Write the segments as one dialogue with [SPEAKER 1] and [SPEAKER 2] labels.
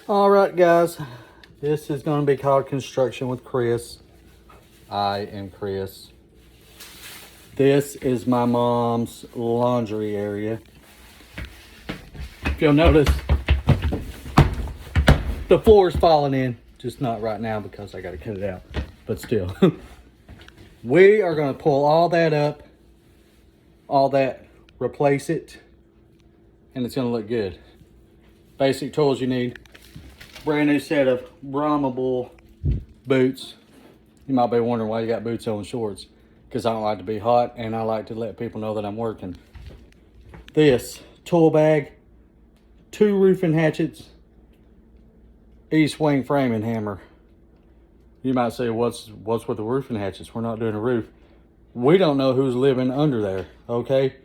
[SPEAKER 1] All right, guys, this is going to be called Construction with Chris. I am Chris. This is my mom's laundry area. If you'll notice, the floor is falling in, just not right now because I got to cut it out, but still. We are going to pull all that up, replace it, and it's going to look good. Basic tools you need. Brand new set of Brahma Bull boots. You might be wondering why you got boots on shorts. Because I don't like to be hot and I like to let people know that I'm working. This tool bag, 2 roofing hatchets, E-swing framing hammer. You might say, what's with the roofing hatchets? We're not doing a roof. We don't know who's living under there, okay?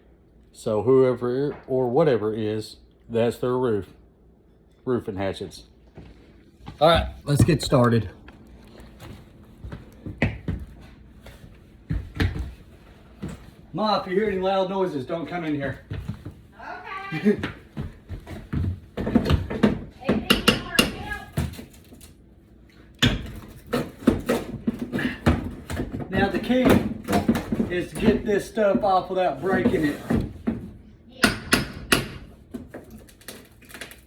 [SPEAKER 1] So whoever or whatever it is, that's their roof. Roofing hatchets. All right, let's get started. Ma, if you hear any loud noises, don't come in here.
[SPEAKER 2] Okay.
[SPEAKER 1] Now the key is to get this stuff off without breaking it.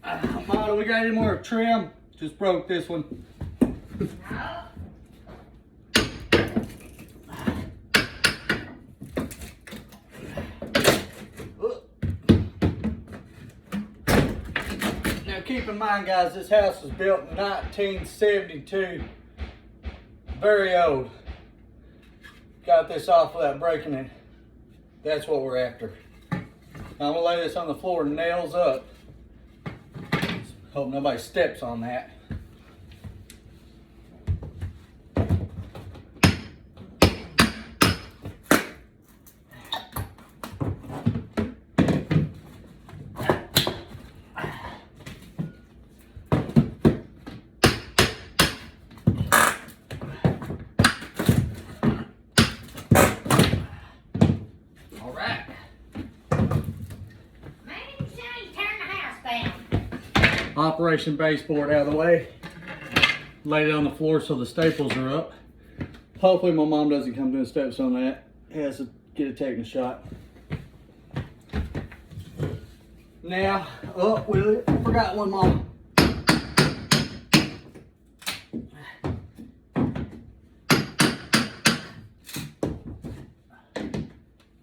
[SPEAKER 1] Ma, do we got any more trim? Just broke this one. Now keep in mind, guys, this house was built in 1972. Very old. Got this off without breaking it. That's what we're after. Now I'm gonna lay this on the floor, nails up. Hope nobody steps on that. Operation baseboard out of the way. Laid it on the floor so the staples are up. Hopefully my mom doesn't come doing steps on that. Has to get it taken a shot. Now, oh, we forgot one, Mom.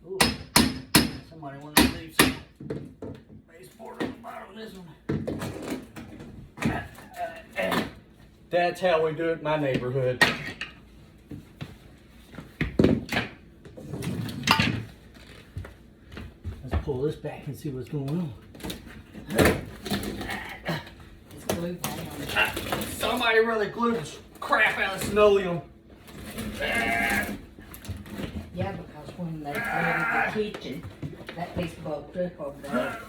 [SPEAKER 1] Ooh, somebody wanted to leave some baseboard on the bottom of this one. That's how we do it in my neighborhood. Let's pull this back and see what's going on.
[SPEAKER 2] It's glued down.
[SPEAKER 1] Somebody really glued the crap out of linoleum.
[SPEAKER 2] Yeah, because when they cleaned the kitchen, that piece bulked up over there.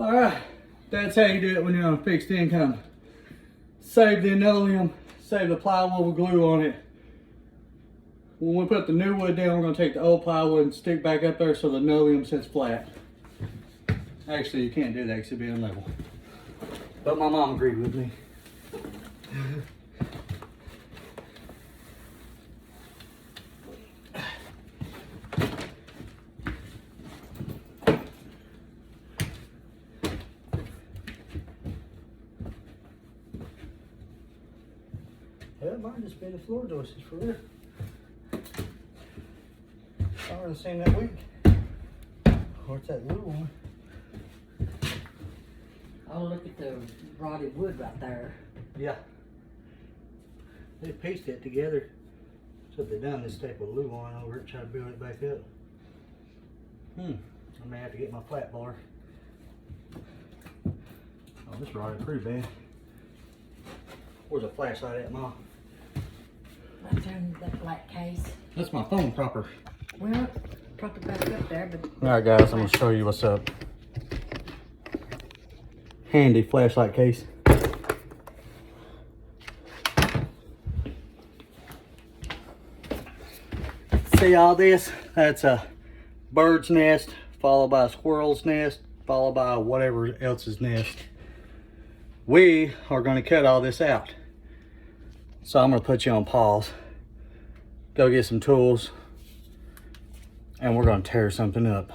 [SPEAKER 1] All right, that's how you do it when you're on a fixed income. Save the linoleum, save the plywood with glue on it. When we put the new wood down, we're gonna take the old plywood and stick back up there so the linoleum sits flat. Actually, you can't do that because it'd be unlevel. But my mom agreed with me. Yeah, it might just be the floor joists for real. I already seen that week. Or it's that little one.
[SPEAKER 2] Oh, look at the rotted wood right there.
[SPEAKER 1] Yeah. They pieced it together. So what they done is staple glue on over it, try to build it back up. I may have to get my flat bar. Oh, this rotted pretty bad. Where's the flashlight at, Ma?
[SPEAKER 2] I turned that black case.
[SPEAKER 1] That's my phone proper.
[SPEAKER 2] Well, prop it back up there, but.
[SPEAKER 1] Alright guys, I'm gonna show you what's up. Handy flashlight case. See all this? That's a bird's nest, followed by a squirrel's nest, followed by whatever else's nest. We are gonna cut all this out. So I'm gonna put you on pause. Go get some tools, and we're gonna tear something up.